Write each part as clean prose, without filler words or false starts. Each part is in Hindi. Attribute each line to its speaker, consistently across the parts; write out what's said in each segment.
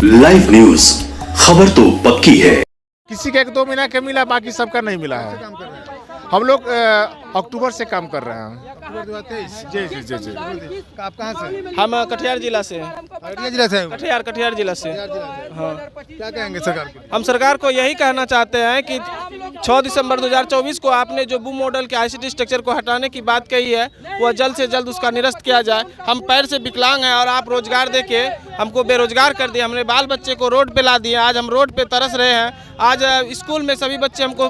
Speaker 1: लाइव न्यूज, खबर तो पक्की है।
Speaker 2: किसी का 1-2 महीना का मिला, बाकी सबका नहीं मिला है। हम लोग अक्टूबर से काम कर रहे हैं।
Speaker 3: अक्टूबर 2023।
Speaker 2: जी जी जी जी।
Speaker 3: आप कहाँ से?
Speaker 4: हम कटिहार जिला से हैं।
Speaker 3: अररिया जिला से हैं?
Speaker 4: कटिहार जिला से।
Speaker 3: हाँ। क्या कहेंगे सरकार को?
Speaker 4: हम सरकार को यही कहना चाहते हैं कि 6 दिसंबर 2024 को आपने जो बू मॉडल के आईसीटी स्ट्रक्चर को हटाने की बात कही है, वह जल्द से जल्द उसका निरस्त किया जाए। हम पैर से विकलांग हैं और आप रोजगार देके हमको बेरोजगार कर दिए। हमने बाल बच्चे को रोड पे ला दिए। आज हम रोड पे तरस रहे हैं। आज स्कूल में सभी बच्चे हमको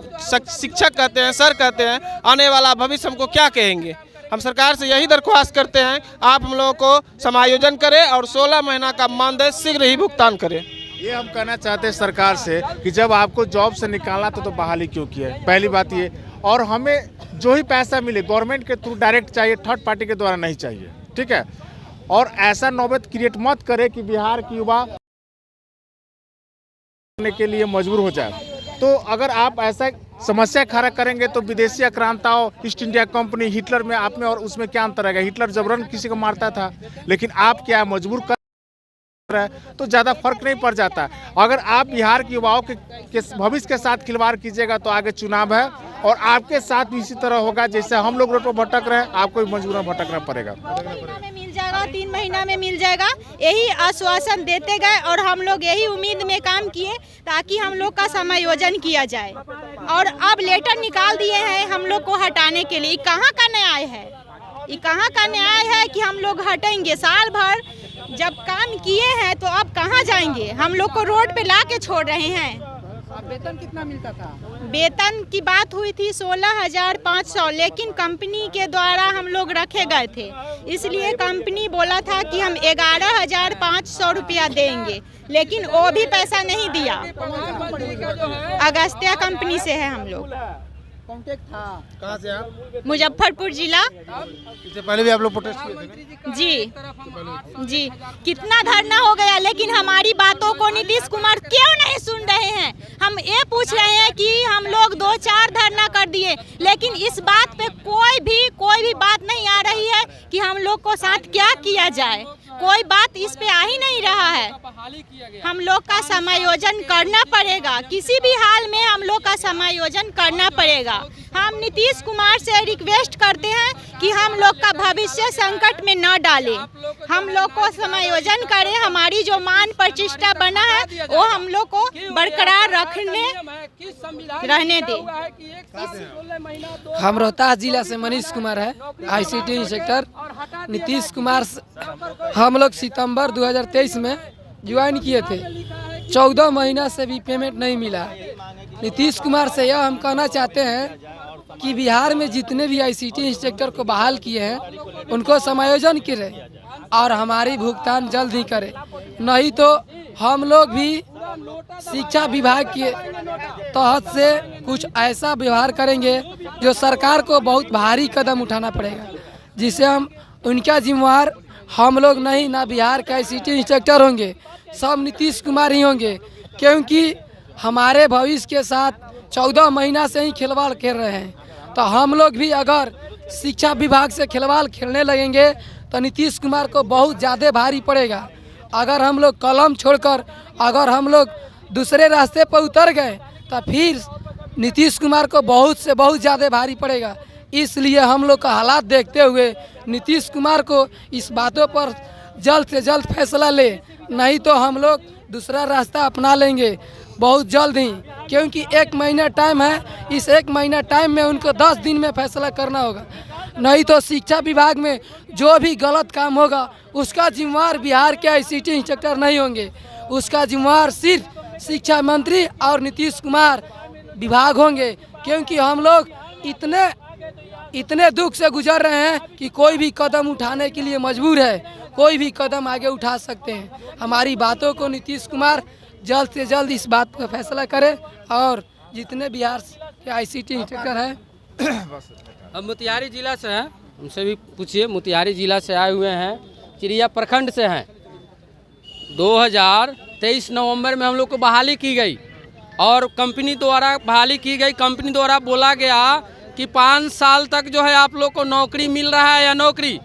Speaker 4: शिक्षक कहते हैं, सर कहते हैं। आने वाला भविष्य हमको क्या कहेंगे? हम सरकार से यही दरख्वास्त करते हैं, आप हम लोगों को समायोजन करें और 16 महीना का मानदेय शीघ्र ही भुगतान करें।
Speaker 2: ये हम कहना चाहते हैं सरकार से कि जब आपको जॉब से निकालना तो बहाली क्यों की है, पहली बात ये। और हमें जो ही पैसा मिले गवर्नमेंट के थ्रू डायरेक्ट चाहिए, थर्ड पार्टी के द्वारा नहीं चाहिए, ठीक है। और ऐसा नौबत क्रिएट मत करे कि बिहार की युवा करने के लिए मजबूर हो जाए। तो अगर आप ऐसा समस्या खड़ा करेंगे तो विदेशी आक्रांताओं, ईस्ट इंडिया कंपनी, हिटलर में आप में और उसमें क्या अंतर है? हिटलर जबरन किसी को मारता था, लेकिन आप क्या मजबूर कर रहे हैं तो ज़्यादा फर्क नहीं पड़ जाता। अगर आप बिहार के युवाओं के भविष्य के साथ खिलवाड़ कीजिएगा तो आगे चुनाव है और आपके साथ भी इसी तरह होगा। जैसे हम लोग रोड पर भटक रहे हैं, आपको भी मजबूरन भटकना पड़ेगा।
Speaker 5: 3 महीना में मिल जाएगा, यही आश्वासन देते गए और हम लोग यही उम्मीद में काम किए ताकि हम लोग का समायोजन किया जाए। और अब लेटर निकाल दिए हैं हम लोग को हटाने के लिए। कहाँ का न्याय है? ये कहाँ का न्याय है कि हम लोग हटेंगे? साल भर जब काम किए हैं तो अब कहाँ जाएंगे? हम लोग को रोड पे ला के छोड़ रहे हैं।
Speaker 3: वेतन कितना मिलता था?
Speaker 5: वेतन की बात हुई थी 16,500, लेकिन कंपनी के द्वारा हम लोग रखे गए थे, इसलिए कंपनी बोला था कि हम 11,500 रुपया देंगे, लेकिन वो भी पैसा नहीं दिया। अगस्त्या कंपनी से है हम लोग।
Speaker 3: कॉन्टेक्ट था। कहाँ से आप?
Speaker 5: मुजफ्फरपुर जिला।
Speaker 3: इससे पहले भी आप लोग प्रोटेस्ट किए थे?
Speaker 5: जी, कितना धरना हो गया, लेकिन हमारी बातों को नीतीश कुमार क्यों नहीं सुन रहे हैं? हम ये पूछ रहे हैं कि हम लोग 2-4 धरना कर दिए, लेकिन इस बात पे कोई भी बात नहीं आ रही है कि हम लोग को साथ क्या किया जाए। कोई बात इस पे आ ही नहीं रहा है। हम लोग का समायोजन करना पड़ेगा, किसी भी हाल में हम लोग का समायोजन करना पड़ेगा। हम नीतीश कुमार से रिक्वेस्ट करते हैं कि हम लोग का भविष्य संकट में न डालें, हम लोग को समायोजन करें। हमारी जो मान प्रतिष्ठा बना है वो हम लोग को बरकरार रहने दें।
Speaker 6: हम रोहतास जिला से मनीष कुमार है, आईसीटी इंस्पेक्टर। नीतीश कुमार हम लोग सितंबर 2023 में ज्वाइन किए थे, 14 महीना से भी पेमेंट नहीं मिला। नीतीश कुमार से यह हम कहना चाहते हैं कि बिहार में जितने भी आईसीटी इंस्पेक्टर को बहाल किए हैं उनको समायोजन करें और हमारी भुगतान जल्द ही करें, नहीं तो हम लोग भी शिक्षा विभाग के तहत से कुछ ऐसा व्यवहार करेंगे जो सरकार को बहुत भारी कदम उठाना पड़ेगा, जिसे हम उनका जिम्मेवार हम लोग नहीं, ना बिहार के आईसीटी इंस्पेक्टर होंगे, सब नीतीश कुमार ही होंगे। क्योंकि हमारे भविष्य के साथ 14 महीना से ही खिलवाड़ खेल रहे हैं, तो हम लोग भी अगर शिक्षा विभाग से खिलवाड़ खेलने लगेंगे तो नीतीश कुमार को बहुत ज़्यादा भारी पड़ेगा। अगर हम लोग कलम छोड़कर अगर हम लोग दूसरे रास्ते पर उतर गए तो फिर नीतीश कुमार को बहुत से बहुत ज़्यादा भारी पड़ेगा। इसलिए हम लोग का हालात देखते हुए नीतीश कुमार को इस बातों पर जल्द से जल्द फैसला ले, नहीं तो हम लोग दूसरा रास्ता अपना लेंगे बहुत जल्द ही। क्योंकि 1 महीना टाइम है, इस 1 महीना टाइम में उनको 10 दिन में फैसला करना होगा, नहीं तो शिक्षा विभाग में जो भी गलत काम होगा उसका जिम्मेवार बिहार के आईसीटी इंस्पेक्टर नहीं होंगे, उसका जिम्मेवार सिर्फ शिक्षा मंत्री और नीतीश कुमार विभाग होंगे। क्योंकि हम लोग इतने दुख से गुजर रहे हैं कि कोई भी कदम उठाने के लिए मजबूर है, कोई भी कदम आगे उठा सकते हैं। हमारी बातों को नीतीश कुमार जल्द से जल्द इस बात पर फैसला करे और जितने बिहार के आईसीटी इंस्पेक्टर हैं।
Speaker 7: हम मोतिहारी जिला से हैं, हमसे भी पूछिए। मोतिहारी जिला से आए हुए हैं, चिड़िया प्रखंड से हैं। 2023 नवंबर में हम लोग को बहाली की गई और कंपनी द्वारा बहाली की गई। कंपनी द्वारा बोला गया कि 5 साल तक जो है आप लोग को नौकरी मिल रहा है या नौकरी,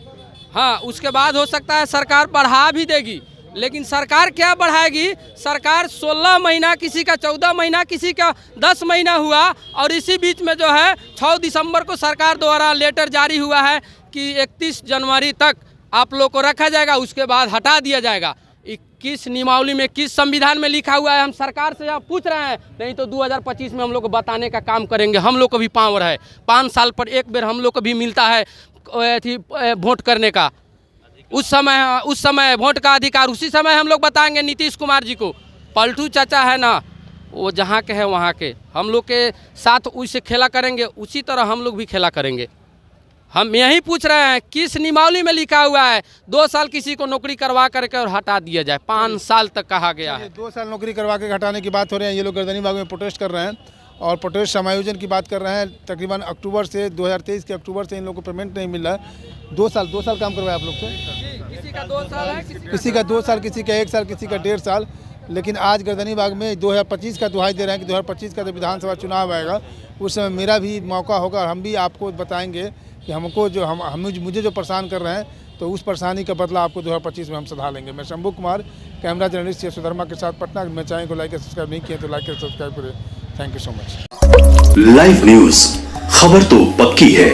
Speaker 7: हाँ, उसके बाद हो सकता है सरकार बढ़ा भी देगी, लेकिन सरकार क्या बढ़ाएगी? सरकार 16 महीना, किसी का 14 महीना, किसी का 10 महीना हुआ, और इसी बीच में जो है 6 दिसंबर को सरकार द्वारा लेटर जारी हुआ है कि 31 जनवरी तक आप लोग को रखा जाएगा, उसके बाद हटा दिया जाएगा। किस नियमावली में, किस संविधान में लिखा हुआ है, हम सरकार से यहाँ पूछ रहे हैं। नहीं तो 2025 में हम लोग को बताने का काम करेंगे। हम लोग को भी पावर है, 5 साल पर एक बार हम लोग को भी मिलता है वोट करने का। उस समय वोट का अधिकार उसी समय हम लोग बताएंगे नीतीश कुमार जी को। पलटू चाचा है ना, वो जहाँ के है वहाँ के, हम लोग के साथ उसे खेला करेंगे, उसी तरह हम लोग भी खेला करेंगे। हम यही पूछ रहे हैं किस नियमावली में लिखा हुआ है 2 साल किसी को नौकरी करवा करके और हटा दिया जाए, 5 साल तक कहा गया है।
Speaker 3: 2 साल नौकरी करवा के हटाने की बात हो रही है। ये लोग गर्दनी बाग में प्रोटेस्ट कर रहे हैं और प्रोटेस्ट समायोजन की बात कर रहे हैं। तकरीबन अक्टूबर से 2023 के अक्टूबर से इन लोगों को पेमेंट नहीं मिल रहा है। 2 साल काम करवाया आप लोग से।
Speaker 7: किसी का 2 साल है,
Speaker 3: किसी का 2 साल, किसी का 1 साल, किसी का 1.5 साल। लेकिन आज गर्दनी बाग में 2025 का दुहाई दे रहे हैं कि 2025 का जब विधानसभा चुनाव आएगा उस समय मेरा भी मौका होगा और हम भी आपको बताएंगे कि हमको जो मुझे जो परेशान कर रहे हैं तो उस परेशानी का बदला आपको 2025 में हम सधा लेंगे। मैं शंभू कुमार, कैमरा जर्नलिस्ट सुधर्मा के साथ पटना। मैं चाहें को लाइक और सब्सक्राइब नहीं किया तो लाइक और सब्सक्राइब करें। Thank you so much.
Speaker 1: Live news, खबर तो पक्की है।